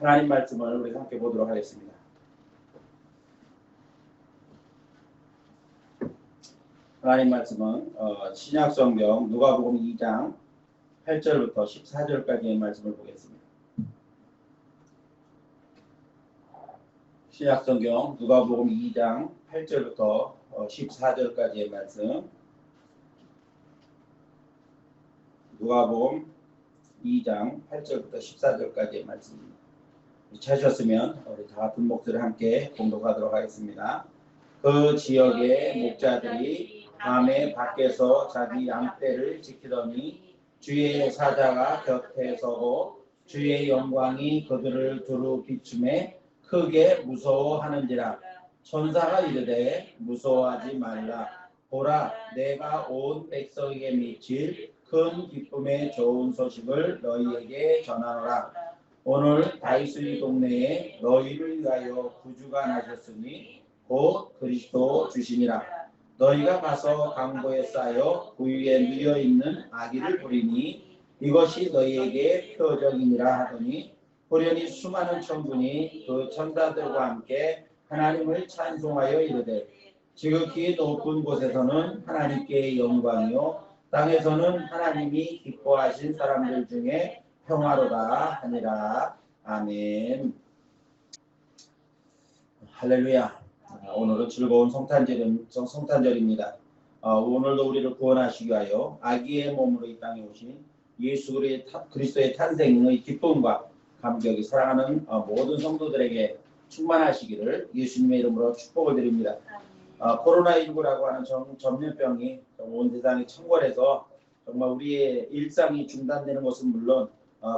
하나님 말씀을 우리 함께 보도록 하겠습니다. 하나님 말씀은 신약성경 누가복음 2장 8절부터 14절까지의 말씀을 보겠습니다. 신약성경 누가복음 2장 8절부터 14절까지의 말씀. 누가복음 2장 8절부터 14절까지의 말씀입니다. 찾으셨으면 우리 다 같은 목소리를 함께 봉독하도록 하겠습니다. 그 지역의 목자들이 밤에 밖에서 자기 양떼를 지키더니 주의 사자가 곁에 서고 주의 영광이 그들을 두루 비춤에 크게 무서워하는지라. 천사가 이르되 무서워하지 말라. 보라, 내가 온 백성에게 미칠 큰 기쁨의 좋은 소식을 너희에게 전하노라. 오늘 다윗의 동네에 너희를 위하여 구주가 나셨으니 곧 그리스도 주시니라. 너희가 가서 강보에 쌓여 구유에 누여 있는 아기를 보리니 이것이 너희에게 표적이니라 하더니 호련히 수많은 천군이 그 천사들과 함께 하나님을 찬송하여 이르되 지극히 높은 곳에서는 하나님께 영광이요 땅에서는 하나님이 기뻐하신 사람들 중에 평화로다 하니라. 아멘. 할렐루야. 오늘은 즐거운 성탄절입니다. 오늘도 우리를 구원하시기 위하여 아기의 몸으로 이 땅에 오신 예수 그리스도의 탄생의 기쁨과 감격이 사랑하는 모든 성도들에게 충만하시기를 예수님의 이름으로 축복을 드립니다. 코로나19라고 하는 전염병이 온 세상에 창궐해서 정말 우리의 일상이 중단되는 것은 물론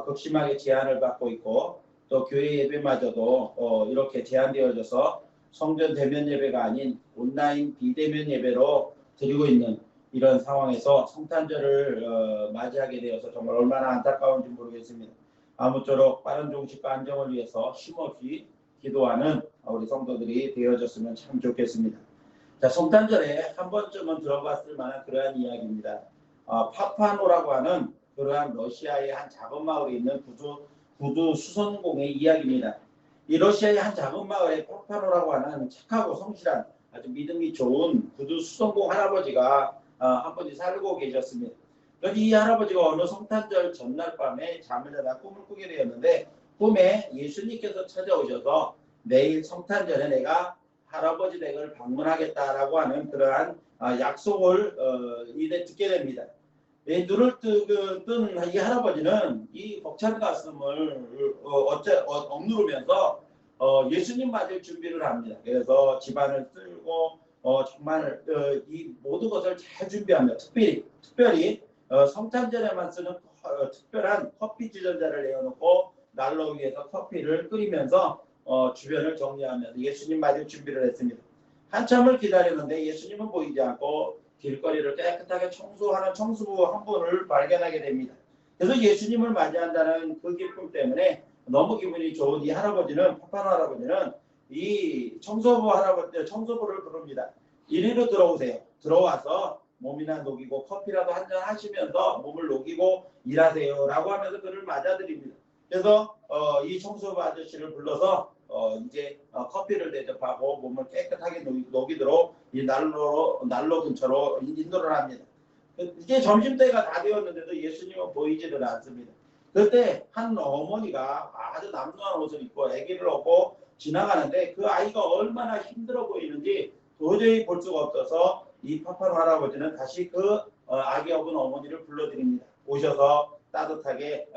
극심하게 제한을 받고 있고 또 교회 예배마저도 이렇게 제한되어져서 성전 대면 예배가 아닌 온라인 비대면 예배로 드리고 있는 이런 상황에서 성탄절을 맞이하게 되어서 정말 얼마나 안타까운지 모르겠습니다. 아무쪼록 빠른 종식과 안정을 위해서 쉼없이 기도하는 우리 성도들이 되어졌으면 참 좋겠습니다. 자, 성탄절에 한 번쯤은 들어봤을 만한 그러한 이야기입니다. 파파노라고 하는 그러한 러시아의 한 작은 마을에 있는 구두 수선공의 이야기입니다. 이 러시아의 한 작은 마을에 파파노라고 하는 착하고 성실한 아주 믿음이 좋은 구두 수선공 할아버지가 한 분이 살고 계셨습니다. 그런데 이 할아버지가 어느 성탄절 전날 밤에 잠을 자다 꿈을 꾸게 되었는데 꿈에 예수님께서 찾아오셔서 내일 성탄절에 내가 할아버지 댁을 방문하겠다라고 하는 그러한 약속을 이제 듣게 됩니다. 눈을 뜬 이 할아버지는 이 벅찬 가슴을 억누르면서 예수님 맞을 준비를 합니다. 그래서 집안을 쓸고 정말 이 모든 것을 잘 준비합니다. 특별히 성탄절에만 쓰는 특별한 커피 주전자를 내어놓고 난로 위에서 커피를 끓이면서 주변을 정리하면서 예수님 맞을 준비를 했습니다. 한참을 기다렸는데 예수님은 보이지 않고 길거리를 깨끗하게 청소하는 청소부 한 분을 발견하게 됩니다. 그래서 예수님을 맞이한다는 그 기쁨 때문에 너무 기분이 좋은 이 할아버지는, 파파노 할아버지는 이 청소부를 부릅니다. 이리로 들어오세요. 들어와서 몸이나 녹이고 커피라도 한잔 하시면서 몸을 녹이고 일하세요라고 하면서 그를 맞아드립니다. 그래서 이 청소부 아저씨를 불러서 이제 커피를 대접하고 몸을 깨끗하게 녹이도록 이 난로 근처로 인도를 합니다. 이제 점심때가 다 되었는데도 예수님은 보이지를 않습니다. 그때 한 어머니가 아주 남루한 옷을 입고 아기를 업고 지나가는데 그 아이가 얼마나 힘들어 보이는지 도저히 볼 수가 없어서 이 파파노 할아버지는 다시 그 아기 업은 어머니를 불러드립니다. 오셔서 따뜻하게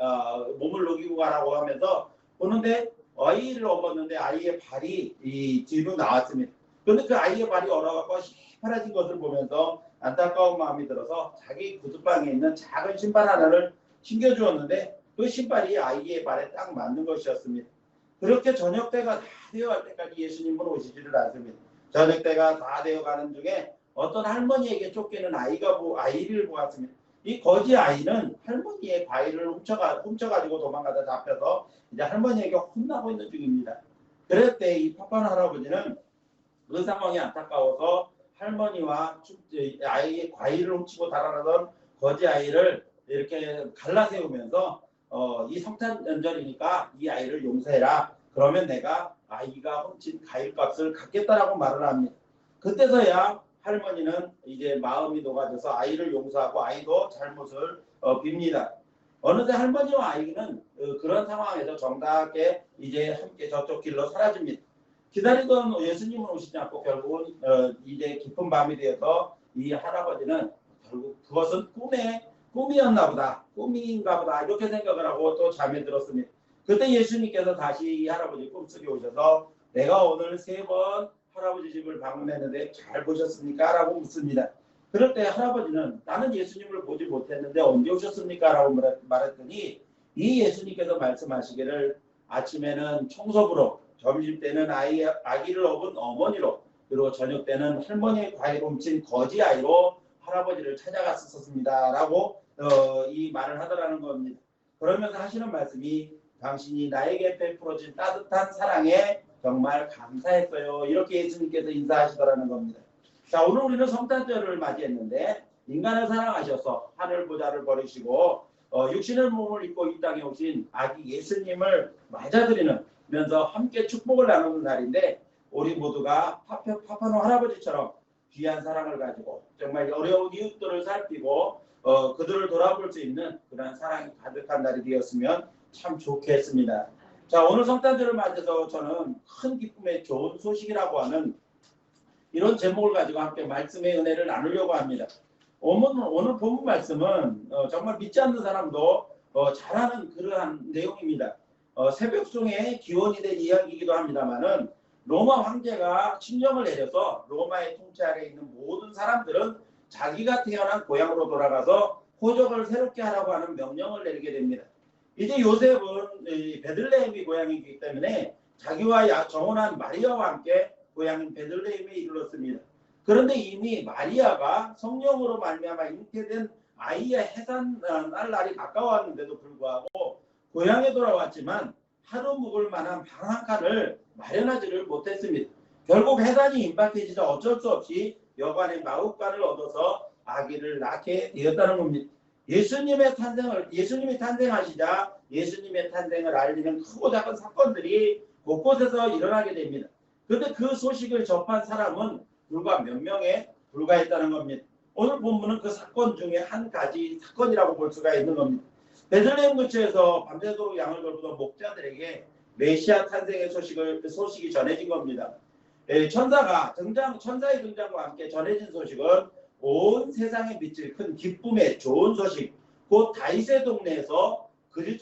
몸을 녹이고 가라고 하면서 보는데 아이를 업었는데 아이의 발이 이 뒤로 나왔습니다. 그런데 그 아이의 발이 얼어갖고 시퍼라진 것을 보면서 안타까운 마음이 들어서 자기 구두방에 있는 작은 신발 하나를 신겨주었는데 그 신발이 아이의 발에 딱 맞는 것이었습니다. 그렇게 저녁 때가 다 되어갈 때까지 예수님은 오시지를 않습니다. 저녁 때가 다 되어가는 중에 어떤 할머니에게 쫓기는 아이를 보았습니다. 이 거지 아이는 할머니의 과일을 훔쳐가지고 도망가다 잡혀서 이제 할머니에게 혼나고 있는 중입니다. 그럴 때 이 파파노 할아버지는 그 상황이 안타까워서 할머니와 아이의 과일을 훔치고 달아나던 거지 아이를 이렇게 갈라세우면서 이 성탄절이니까 이 아이를 용서해라. 그러면 내가 아이가 훔친 과일값을 갚겠다라고 말을 합니다. 그때서야 할머니는 이제 마음이 녹아져서 아이를 용서하고 아이도 잘못을 빕니다. 어느새 할머니와 아이는 그런 상황에서 정답게 이제 함께 저쪽 길로 사라집니다. 기다리던 예수님은 오시지 않고 결국은 이제 깊은 밤이 되어서 이 할아버지는 결국 그것은 꿈이었나 보다, 꿈인가 보다 이렇게 생각을 하고 또 잠에 들었습니다. 그때 예수님께서 다시 이 할아버지 꿈속에 오셔서 내가 오늘 3번 할아버지 집을 방문했는데 잘 보셨습니까? 라고 묻습니다. 그럴 때 할아버지는 나는 예수님을 보지 못했는데 언제 오셨습니까? 라고 말했더니 이 예수님께서 말씀하시기를 아침에는 청소부로, 점심 때는 아기를 업은 어머니로, 그리고 저녁 때는 할머니의 과일 훔친 거지 아이로 할아버지를 찾아갔었습니다. 라고 이 말을 하더라는 겁니다. 그러면서 하시는 말씀이 당신이 나에게 베풀어진 따뜻한 사랑에 정말 감사했어요. 이렇게 예수님께서 인사하시더라는 겁니다. 자, 오늘 우리는 성탄절을 맞이했는데 인간을 사랑하셔서 하늘 보좌를 버리시고 육신의 몸을 입고 이 땅에 오신 아기 예수님을 맞아들이면서 함께 축복을 나누는 날인데 우리 모두가 파파노 할아버지처럼 귀한 사랑을 가지고 정말 어려운 이웃들을 살피고 그들을 돌아볼 수 있는 그런 사랑이 가득한 날이 되었으면 참 좋겠습니다. 자, 오늘 성탄절을 맞아서 저는 큰 기쁨의 좋은 소식이라고 하는 이런 제목을 가지고 함께 말씀의 은혜를 나누려고 합니다. 오늘 본문 말씀은 정말 믿지 않는 사람도 잘 아는 그러한 내용입니다. 새벽송의 기원이 된 이야기이기도 합니다만은 로마 황제가 침령을 내려서 로마의 통치 아래에 있는 모든 사람들은 자기가 태어난 고향으로 돌아가서 호적을 새롭게 하라고 하는 명령을 내리게 됩니다. 이제 요셉은 베들레헴이 고향이기 때문에 자기와 정혼한 마리아와 함께 고향인 베들레헴에 이르렀습니다. 그런데 이미 마리아가 성령으로 말미암아 잉태된 아이의 해산할 날이 가까웠는데도 불구하고 고향에 돌아왔지만 하루 묵을 만한 방 한 칸을 마련하지를 못했습니다. 결국 해산이 임박해지자 어쩔 수 없이 여관의 마구간을 얻어서 아기를 낳게 되었다는 겁니다. 예수님이 탄생하시자 예수님의 탄생을 알리는 크고 작은 사건들이 곳곳에서 일어나게 됩니다. 그런데 그 소식을 접한 사람은 불과 몇 명에 불과했다는 겁니다. 오늘 본문은 그 사건 중에 한 가지 사건이라고 볼 수가 있는 겁니다. 베들레헴 근처에서 밤새도록 양을 돌보던 목자들에게 메시아 탄생의 소식이 전해진 겁니다. 천사의 등장과 함께 전해진 소식은 온 세상에 미칠 큰 기쁨의 좋은 소식, 곧 다윗의 동네에서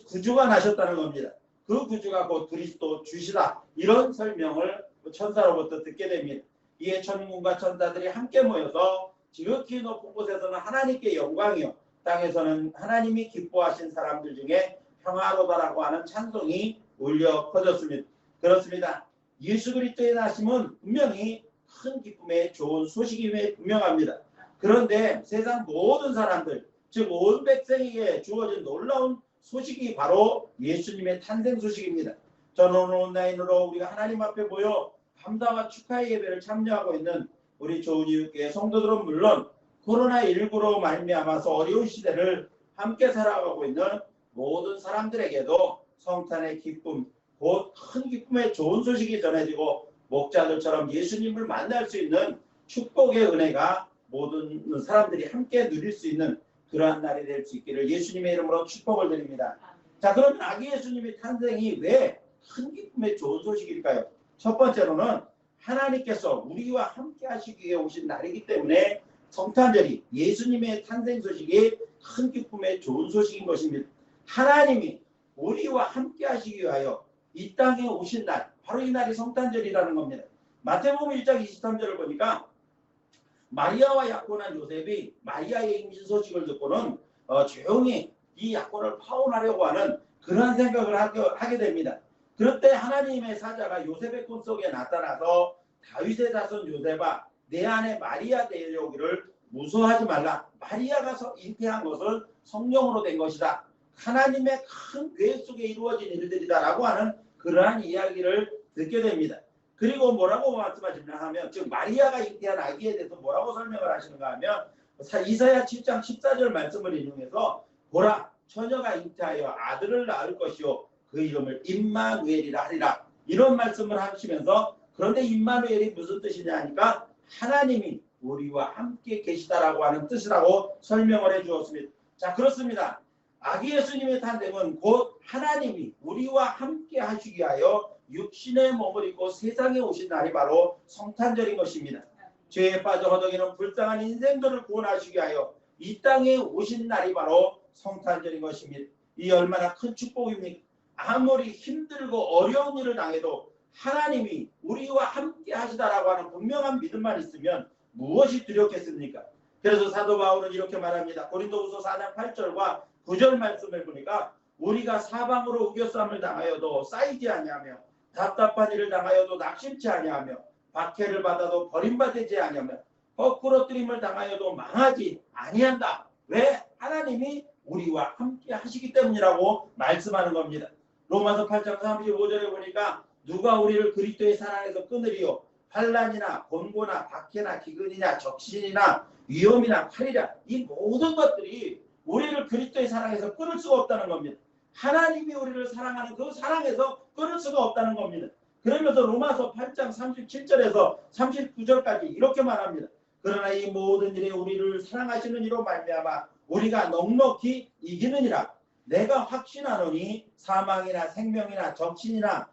구주가 나셨다는 겁니다. 그 구주가 곧 그리스도 주시다, 이런 설명을 천사로부터 듣게 됩니다. 이에 천군과 천사들이 함께 모여서 지극히 높은 곳에서는 하나님께 영광이요, 땅에서는 하나님이 기뻐하신 사람들 중에 평화로다라고 하는 찬송이 울려 퍼졌습니다. 그렇습니다. 예수 그리스도의 나심은 분명히 큰 기쁨의 좋은 소식임에 분명합니다. 그런데 세상 모든 사람들, 즉 온 백성에게 주어진 놀라운 소식이 바로 예수님의 탄생 소식입니다. 저는 오늘 온라인으로 우리가 하나님 앞에 모여 감사와 축하의 예배를 참여하고 있는 우리 좋은 이웃교회 성도들은 물론 코로나19로 말미암아서 어려운 시대를 함께 살아가고 있는 모든 사람들에게도 성탄의 기쁨, 곧 큰 기쁨의 좋은 소식이 전해지고 목자들처럼 예수님을 만날 수 있는 축복의 은혜가 모든 사람들이 함께 누릴 수 있는 그러한 날이 될 수 있기를 예수님의 이름으로 축복을 드립니다. 자, 그러면 아기 예수님의 탄생이 왜 큰 기쁨의 좋은 소식일까요? 첫 번째로는 하나님께서 우리와 함께 하시기 위해 오신 날이기 때문에 성탄절이 예수님의 탄생 소식이 큰 기쁨의 좋은 소식인 것입니다. 하나님이 우리와 함께 하시기 위하여 이 땅에 오신 날, 바로 이 날이 성탄절이라는 겁니다. 마태복음 1장 23절을 보니까 마리아와 약혼한 요셉이 마리아의 임신 소식을 듣고는 조용히 이 약혼을 파혼하려고 하는 그러한 생각을 하게 됩니다. 그럴 때 하나님의 사자가 요셉의 꿈속에 나타나서 다윗의 자손 요셉아, 내 아내 마리아 데려오기를 무서워하지 말라. 마리아가 잉태한 것은 성령으로 된 것이다. 하나님의 큰 계획 속에 이루어진 일들이다 라고 하는 그러한 이야기를 듣게 됩니다. 그리고 뭐라고 말씀하시냐 하면, 즉 마리아가 잉태한 아기에 대해서 뭐라고 설명을 하시는가 하면 이사야 7장 14절 말씀을 인용해서 보라, 처녀가 잉태하여 아들을 낳을 것이요 그 이름을 임마누엘이라 하리라. 이런 말씀을 하시면서 그런데 임마누엘이 무슨 뜻이냐 하니까 하나님이 우리와 함께 계시다라고 하는 뜻이라고 설명을 해주었습니다. 자, 그렇습니다. 아기 예수님의 탄생은 곧 하나님이 우리와 함께 하시기 위하여 육신의 몸을 입고 세상에 오신 날이 바로 성탄절인 것입니다. 죄에 빠져 허덕이는 불쌍한 인생들을 구원하시기 위하여 이 땅에 오신 날이 바로 성탄절인 것입니다. 이 얼마나 큰 축복입니까? 아무리 힘들고 어려운 일을 당해도 하나님이 우리와 함께 하시다라고 하는 분명한 믿음만 있으면 무엇이 두렵겠습니까? 그래서 사도 바울은 이렇게 말합니다. 고린도후서 4장 8절과 9절 말씀을 보니까 우리가 사방으로 우겨쌈을 당하여도 쌓이지 아니하며 답답한 일을 당하여도 낙심치 아니하며 박해를 받아도 버림받지 아니하며 거꾸러뜨림을 당하여도 망하지 아니한다. 왜? 하나님이 우리와 함께 하시기 때문이라고 말씀하는 겁니다. 로마서 8장 35절에 보니까 누가 우리를 그리스도의 사랑에서 끊으리요? 환난이나 곤고나 박해나 기근이나 적신이나 위험이나 칼이라. 이 모든 것들이 우리를 그리스도의 사랑에서 끊을 수가 없다는 겁니다. 하나님이 우리를 사랑하는 그 사랑에서 끊을 수가 없다는 겁니다. 그러면서 로마서 8장 37절에서 39절까지 이렇게 말합니다. 그러나 이 모든 일에 우리를 사랑하시는 이로 말미암아 우리가 넉넉히 이기느니라. 내가 확신하노니 사망이나 생명이나 적신이나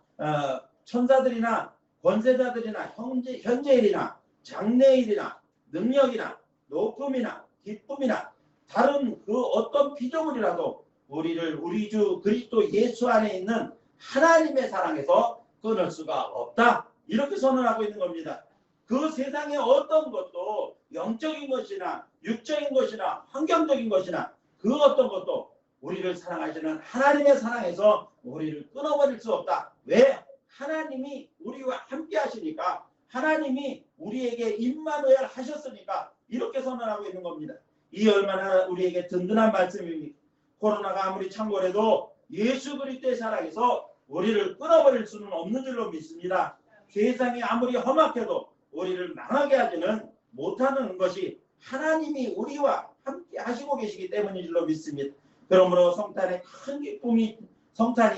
천사들이나 권세자들이나 현재일이나 장래일이나 능력이나 높음이나 기쁨이나 다른 그 어떤 피조물이라도 우리를 우리 주 그리스도 예수 안에 있는 하나님의 사랑에서 끊을 수가 없다. 이렇게 선언하고 있는 겁니다. 그 세상의 어떤 것도 영적인 것이나 육적인 것이나 환경적인 것이나 그 어떤 것도 우리를 사랑하시는 하나님의 사랑에서 우리를 끊어버릴 수 없다. 왜? 하나님이 우리와 함께 하시니까, 하나님이 우리에게 임마누엘 하셨으니까 이렇게 선언하고 있는 겁니다. 이 얼마나 우리에게 든든한 말씀입니까? 코로나가 아무리 창궐해도 예수 그리스도의 사랑에서 우리를 끊어버릴 수는 없는 줄로 믿습니다. 세상이 아무리 험악해도 우리를 망하게 하지는 못하는 것이 하나님이 우리와 함께 하시고 계시기 때문인 줄로 믿습니다. 그러므로 성탄이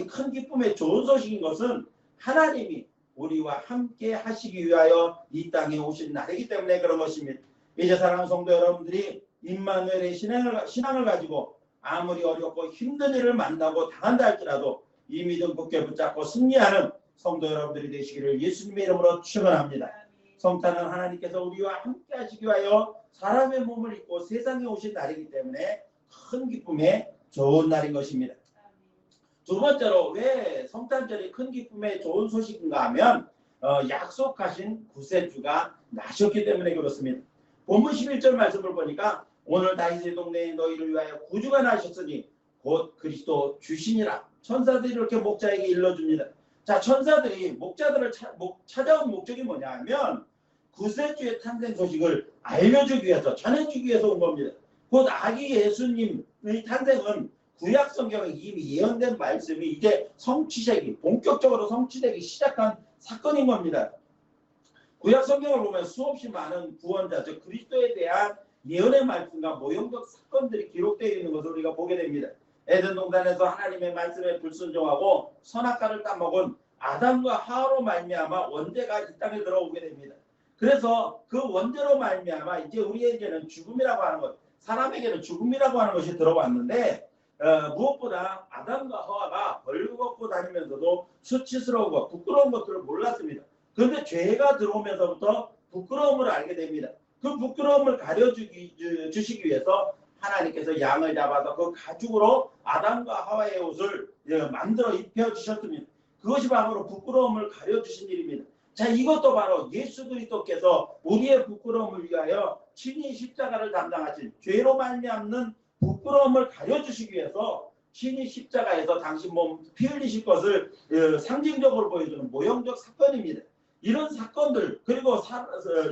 큰 기쁨의 좋은 소식인 것은 하나님이 우리와 함께 하시기 위하여 이 땅에 오신 날이기 때문에 그런 것입니다. 이제 사랑하는 성도 여러분들이 임마누엘의 신앙을 가지고 아무리 어렵고 힘든 일을 만나고 당한다 할지라도 이 믿음 굳게 붙잡고 승리하는 성도 여러분들이 되시기를 예수님의 이름으로 축원합니다. 성탄은 하나님께서 우리와 함께 하시기 위하여 사람의 몸을 입고 세상에 오신 날이기 때문에 큰 기쁨의 좋은 날인 것입니다. 두 번째로 왜 성탄절이 큰 기쁨의 좋은 소식인가 하면 약속하신 구세주가 나셨기 때문에 그렇습니다. 본문 11절 말씀을 보니까 오늘 다윗의 동네에 너희를 위하여 구주가 나셨으니 곧 그리스도 주시니라. 천사들이 이렇게 목자에게 일러줍니다. 자, 천사들이 목자들을 찾아온 목적이 뭐냐 하면 구세주의 탄생 소식을 알려주기 위해서, 전해주기 위해서 온 겁니다. 곧 아기 예수님의 탄생은 구약 성경에 이미 예언된 말씀이 이제 본격적으로 성취되기 시작한 사건인 겁니다. 구약 성경을 보면 수없이 많은 구원자, 즉 그리스도에 대한 예언의 말씀과 모형적 사건들이 기록되어 있는 것을 우리가 보게 됩니다. 에덴 동산에서 하나님의 말씀에 불순종하고 선악과를 따먹은 아담과 하와로 말미암아 원죄가 이 땅에 들어오게 됩니다. 그래서 그 원죄로 말미암아 이제 우리에게는 죽음이라고 하는 것, 사람에게는 죽음이라고 하는 것이 들어왔는데 무엇보다 아담과 하와가 벌겋고 다니면서도 수치스러운 것, 부끄러운 것들을 몰랐습니다. 그런데 죄가 들어오면서부터 부끄러움을 알게 됩니다. 그 부끄러움을 가려주시기 위해서 하나님께서 양을 잡아서 그 가죽으로 아담과 하와의 옷을 만들어 입혀주셨습니다. 그것이 바로 부끄러움을 가려주신 일입니다. 자, 이것도 바로 예수 그리스도께서 우리의 부끄러움을 위하여 친히 십자가를 담당하신, 죄로 말미암는 부끄러움을 가려주시기 위해서 친히 십자가에서 당신 몸 피 흘리실 것을 상징적으로 보여주는 모형적 사건입니다. 이런 사건들, 그리고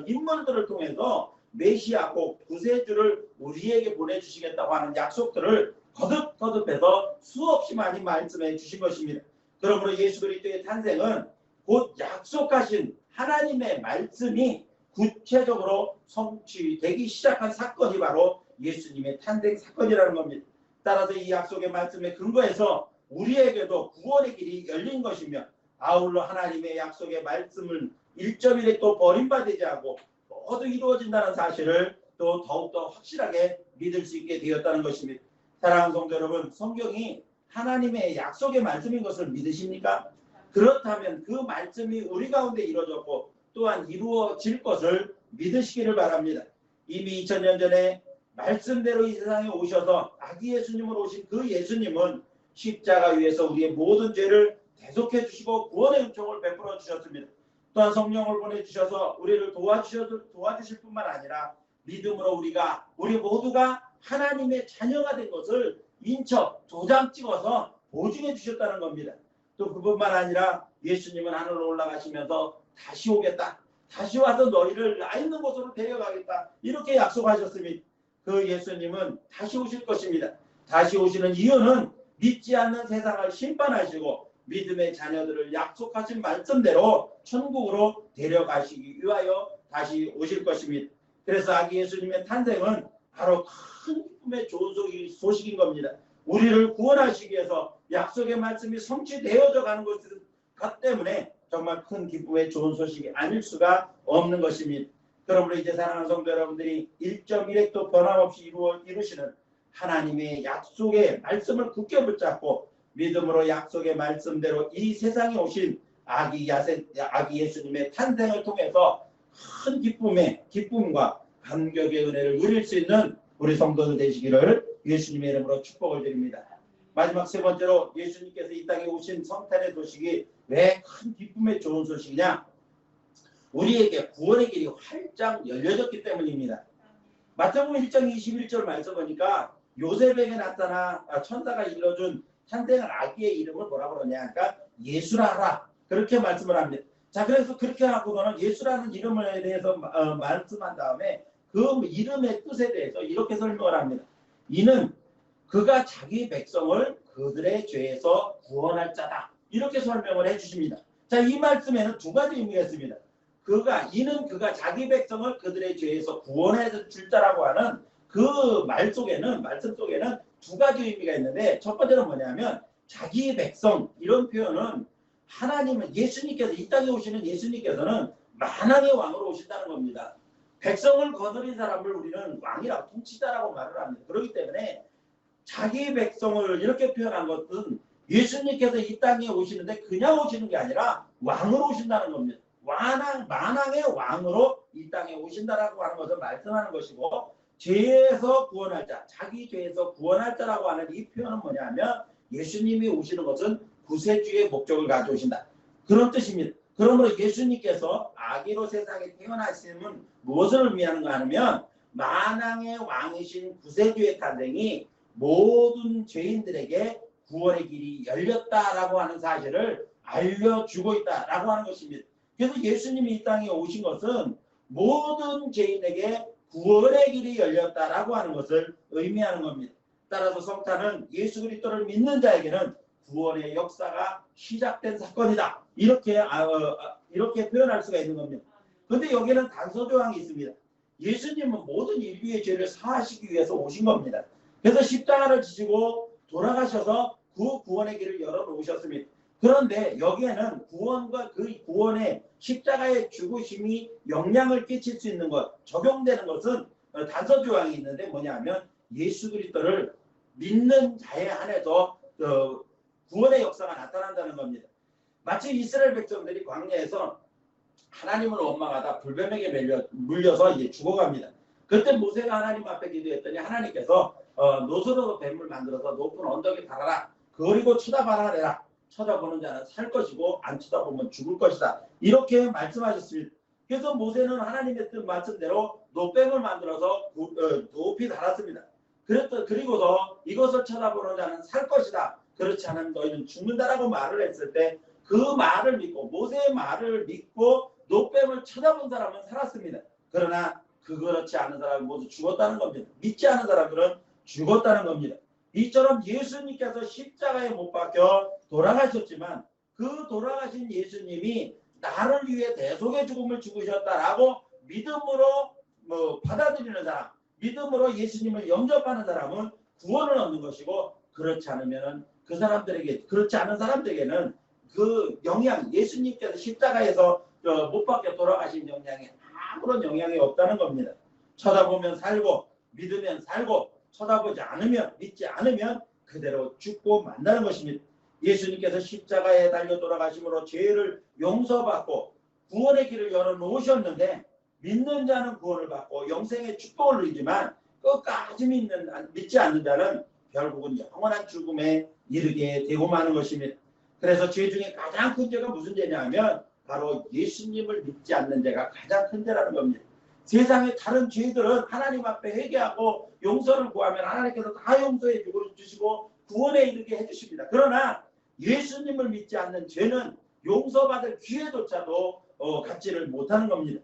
인물들을 통해서 메시아 꼭 구세주를 우리에게 보내주시겠다고 하는 약속들을 거듭거듭해서 수없이 많이 말씀해 주신 것입니다. 그러므로 예수 그리스도의 탄생은 곧 약속하신 하나님의 말씀이 구체적으로 성취되기 시작한 사건이 바로 예수님의 탄생 사건이라는 겁니다. 따라서 이 약속의 말씀에 근거해서 우리에게도 구원의 길이 열린 것이며 아울러 하나님의 약속의 말씀을 1.1에 또 버림받지 않고 모두 이루어진다는 사실을 또 더욱더 확실하게 믿을 수 있게 되었다는 것입니다. 사랑하는 성도 여러분, 성경이 하나님의 약속의 말씀인 것을 믿으십니까? 그렇다면 그 말씀이 우리 가운데 이루어졌고 또한 이루어질 것을 믿으시기를 바랍니다. 이미 2000년 전에 말씀대로 이 세상에 오셔서 아기 예수님으로 오신 그 예수님은 십자가 위에서 우리의 모든 죄를 대속해 주시고 구원의 은총을 베풀어 주셨습니다. 또한 성령을 보내주셔서 우리를 도와주실 뿐만 아니라 믿음으로 우리 모두가 하나님의 자녀가 된 것을 인척 도장 찍어서 보증해 주셨다는 겁니다. 또 그뿐만 아니라 예수님은 하늘로 올라가시면서 다시 오겠다. 다시 와서 너희를 나 있는 곳으로 데려가겠다. 이렇게 약속하셨으니 그 예수님은 다시 오실 것입니다. 다시 오시는 이유는 믿지 않는 세상을 심판하시고 믿음의 자녀들을 약속하신 말씀대로 천국으로 데려가시기 위하여 다시 오실 것입니다. 그래서 아기 예수님의 탄생은 바로 큰 기쁨의 좋은 소식인 겁니다. 우리를 구원하시기 위해서 약속의 말씀이 성취되어져 가는 것 때문에 정말 큰 기쁨의 좋은 소식이 아닐 수가 없는 것입니다. 그러므로 이제 사랑하는 성도 여러분들이 1.1획도 변함없이 이루시는 하나님의 약속의 말씀을 굳게 붙잡고 믿음으로 약속의 말씀대로 이 세상에 오신 아기 예수님의 탄생을 통해서 큰 기쁨과 감격의 은혜를 누릴 수 있는 우리 성도들 되시기를 예수님의 이름으로 축복을 드립니다. 마지막 세 번째로 예수님께서 이 땅에 오신 성탄의 소식이 왜 큰 기쁨의 좋은 소식이냐? 우리에게 구원의 길이 활짝 열려졌기 때문입니다. 마태복음 1장 21절 말씀 보니까 요셉에게 나타나 천사가 일러준 탄생한 아기의 이름을 뭐라고 그러냐? 그러니까 예수라 하라. 그렇게 말씀을 합니다. 자, 그래서 그렇게 하고는 예수라는 이름에 대해서 말씀한 다음에 그 이름의 뜻에 대해서 이렇게 설명을 합니다. 이는 그가 자기 백성을 그들의 죄에서 구원할 자다. 이렇게 설명을 해주십니다. 자, 이 말씀에는 두 가지 의미가 있습니다. 이는 그가 자기 백성을 그들의 죄에서 구원해 줄 자라고 하는 그 말씀 속에는 두 가지 의미가 있는데 첫 번째는 뭐냐면 자기 백성 이런 표현은 하나님은 예수님께서 이 땅에 오시는 예수님께서는 만왕의 왕으로 오신다는 겁니다. 백성을 거느린 사람을 우리는 왕이라고 통치자라고 말을 합니다. 그렇기 때문에 자기 백성을 이렇게 표현한 것은 예수님께서 이 땅에 오시는데 그냥 오시는 게 아니라 왕으로 오신다는 겁니다. 만왕의 왕으로 이 땅에 오신다라고 하는 것을 말씀하는 것이고 죄에서 구원할 자, 자기 죄에서 구원할 자라고 하는 이 표현은 뭐냐면 예수님이 오시는 것은 구세주의 목적을 가져오신다. 그런 뜻입니다. 그러므로 예수님께서 아기로 세상에 태어나심은 무엇을 의미하는가 하면 만왕의 왕이신 구세주의 탄생이 모든 죄인들에게 구원의 길이 열렸다라고 하는 사실을 알려주고 있다라고 하는 것입니다. 그래서 예수님이 이 땅에 오신 것은 모든 죄인에게 구원의 길이 열렸다라고 하는 것을 의미하는 겁니다. 따라서 성탄은 예수 그리스도를 믿는 자에게는 구원의 역사가 시작된 사건이다. 이렇게 표현할 수가 있는 겁니다. 그런데 여기는 단서 조항이 있습니다. 예수님은 모든 인류의 죄를 사하시기 위해서 오신 겁니다. 그래서 십자가를 지시고 돌아가셔서 그 구원의 길을 열어놓으셨습니다. 그런데 여기에는 구원과 그 구원의 십자가의 죽으심이 영향을 끼칠 수 있는 것, 적용되는 것은 단서 조항이 있는데 뭐냐면 예수 그리스도를 믿는 자에 한해서 구원의 역사가 나타난다는 겁니다. 마치 이스라엘 백성들이 광야에서 하나님을 원망하다 불뱀에게 물려서 이제 죽어갑니다. 그때 모세가 하나님 앞에 기도했더니 하나님께서 노스로 뱀을 만들어서 높은 언덕에 달아라. 그리고 쳐다봐라. 쳐다보는 자는 살 것이고 안 쳐다보면 죽을 것이다. 이렇게 말씀하셨습니다. 그래서 모세는 하나님의 뜻 말씀대로 노뱀을 만들어서 높이 달았습니다. 그리고서 이것을 쳐다보는 자는 살 것이다. 그렇지 않으면 너희는 죽는다라고 말을 했을 때 그 말을 믿고 모세의 말을 믿고 노뱀을 쳐다본 사람은 살았습니다. 그러나 그렇지 않은 사람은 모두 죽었다는 겁니다. 믿지 않은 사람들은 죽었다는 겁니다. 이처럼 예수님께서 십자가에 못 박혀 돌아가셨지만 그 돌아가신 예수님이 나를 위해 대속의 죽음을 죽으셨다라고 믿음으로 받아들이는 사람, 믿음으로 예수님을 영접하는 사람은 구원을 얻는 것이고, 그렇지 않으면은 그 사람들에게, 그렇지 않은 사람들에게는 그 영향, 예수님께서 십자가에서 못 박혀 돌아가신 영향이 아무런 영향이 없다는 겁니다. 쳐다보면 살고, 믿으면 살고, 쳐다보지 않으면, 믿지 않으면 그대로 죽고 만나는 것입니다. 예수님께서 십자가에 달려 돌아가심으로 죄를 용서받고 구원의 길을 열어놓으셨는데, 믿는 자는 구원을 받고 영생의 축복을 누리지만 끝까지 믿지 않는 자는 결국은 영원한 죽음에 이르게 되고 마는 것입니다. 그래서 죄 중에 가장 큰 죄가 무슨 죄냐 하면 바로 예수님을 믿지 않는 죄가 가장 큰 죄라는 겁니다. 세상의 다른 죄들은 하나님 앞에 회개하고 용서를 구하면 하나님께서 다 용서해 주시고 구원에 이르게 해주십니다. 그러나 예수님을 믿지 않는 죄는 용서받을 기회조차도 갖지를 못하는 겁니다.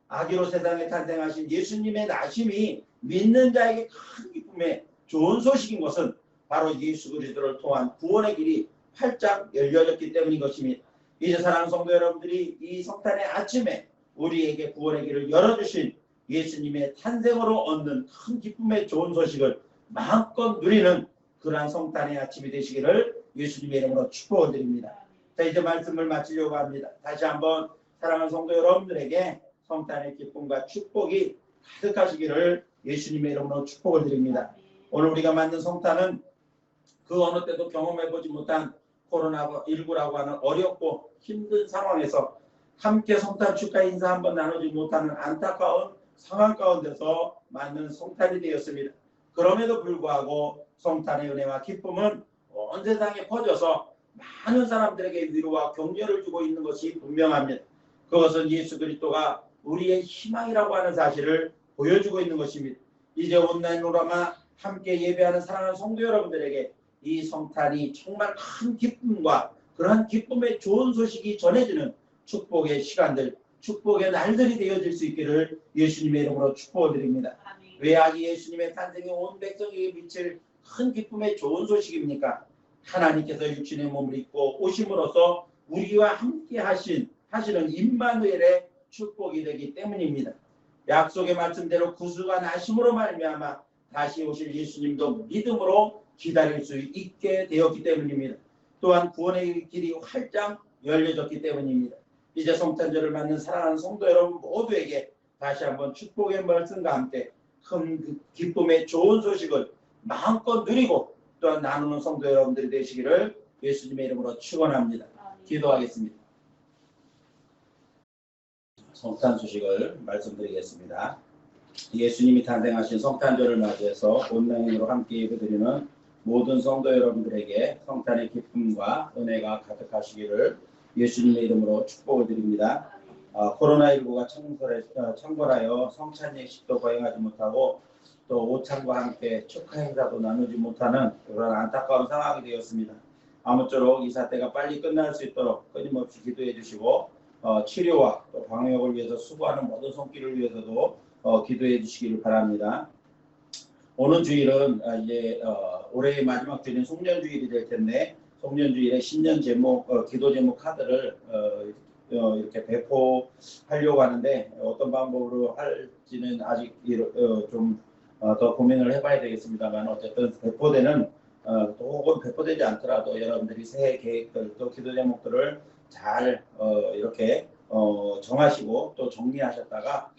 아기로 세상에 탄생하신 예수님의 나심이 믿는 자에게 큰 기쁨의 좋은 소식인 것은 바로 예수 그리스도를 통한 구원의 길이 활짝 열려졌기 때문인 것입니다. 이제 사랑하는 성도 여러분들이 이 성탄의 아침에 우리에게 구원의 길을 열어주신 예수님의 탄생으로 얻는 큰 기쁨의 좋은 소식을 마음껏 누리는 그러한 성탄의 아침이 되시기를 예수님의 이름으로 축복을 드립니다. 자, 이제 말씀을 마치려고 합니다. 다시 한번 사랑하는 성도 여러분들에게 성탄의 기쁨과 축복이 가득하시기를 예수님의 이름으로 축복을 드립니다. 오늘 우리가 맞는 성탄은 그 어느 때도 경험해보지 못한 코로나19라고 하는 어렵고 힘든 상황에서 함께 성탄 축하 인사 한번 나누지 못하는 안타까운 상황 가운데서 맞는 성탄이 되었습니다. 그럼에도 불구하고 성탄의 은혜와 기쁨은 온 세상에 퍼져서 많은 사람들에게 위로와 격려를 주고 있는 것이 분명합니다. 그것은 예수 그리스도가 우리의 희망이라고 하는 사실을 보여주고 있는 것입니다. 이제 온라인으로만 함께 예배하는 사랑하는 성도 여러분들에게 이 성탄이 정말 큰 기쁨과 그러한 기쁨의 좋은 소식이 전해지는 축복의 시간들, 축복의 날들이 되어질 수 있기를 예수님의 이름으로 축복을 드립니다. 왜 아기 예수님의 탄생이 온 백성에게 미칠 큰 기쁨의 좋은 소식입니까? 하나님께서 육신의 몸을 입고 오심으로써 우리와 함께 하시는 임마누엘의 축복이 되기 때문입니다. 약속의 말씀대로 구주가 나심으로 말미암아 다시 오실 예수님도 믿음으로 기다릴 수 있게 되었기 때문입니다. 또한 구원의 길이 활짝 열려졌기 때문입니다. 이제 성탄절을 맞는 사랑하는 성도 여러분 모두에게 다시 한번 축복의 말씀과 함께 큰 기쁨의 좋은 소식을 마음껏 누리고 또한 나누는 성도 여러분들이 되시기를 예수님의 이름으로 축원합니다. 기도하겠습니다. 성탄 소식을 말씀드리겠습니다. 예수님이 탄생하신 성탄절을 맞이해서 온라인으로 함께 예배드리는 모든 성도 여러분들에게 성탄의 기쁨과 은혜가 가득하시기를 예수님의 이름으로 축복을 드립니다. 코로나19가 창궐하여 성찬 예식도 거행하지 못하고 또 오찬과 함께 축하 행사도 나누지 못하는 그런 안타까운 상황이 되었습니다. 아무쪼록 이 사태가 빨리 끝날 수 있도록 끊임없이 기도해 주시고 치료와 또 방역을 위해서 수고하는 모든 손길을 위해서도 기도해 주시기를 바랍니다. 오는 주일은 이제 올해의 마지막 주일인 송년주일이 될 텐데 송년주일에 신년 제목, 기도 제목 카드를 이렇게 배포하려고 하는데 어떤 방법으로 할지는 아직 좀 더 고민을 해봐야 되겠습니다만 어쨌든 배포되는 혹은 배포되지 않더라도 여러분들이 새해 계획들 또 기도 제목들을 잘 이렇게 정하시고 또 정리하셨다가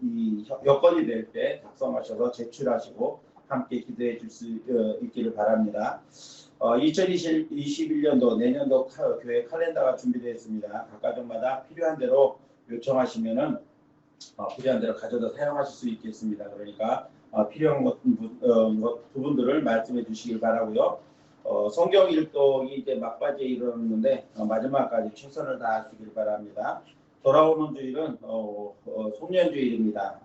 이 여건이 될 때 작성하셔서 제출하시고 함께 기도해 줄 수 있기를 바랍니다. 2021년도 내년도 교회 칼렌더가 준비되어 있습니다. 각 가정마다 필요한 대로 요청하시면은 필요한 대로 가져다 사용하실 수 있겠습니다. 그러니까 필요한 부분들을 말씀해 주시길 바라고요. 성경 일독이 이제 막바지에 이르렀는데 마지막까지 최선을 다하시길 바랍니다. 돌아오는 주일은 송년주일입니다.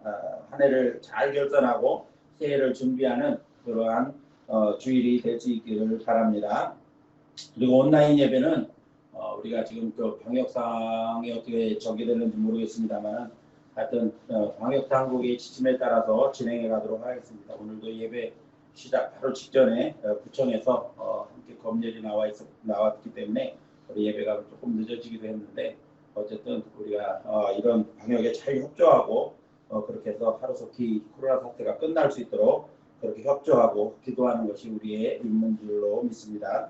한 해를 잘 결산하고 새해를 준비하는 그러한 주일이 될 수 있기를 바랍니다. 그리고 온라인 예배는 우리가 지금 그 방역상이 어떻게 적용되는지 모르겠습니다만 하여튼 방역 당국의 지침에 따라서 진행해 가도록 하겠습니다. 오늘도 예배 시작 바로 직전에 구청에서 함께 검열이 나왔기 때문에 우리 예배가 조금 늦어지기도 했는데 어쨌든 우리가 이런 방역에 잘 협조하고 그렇게 해서 하루속히 코로나 사태가 끝날 수 있도록 그렇게 협조하고 기도하는 것이 우리의 임무인 줄로 믿습니다.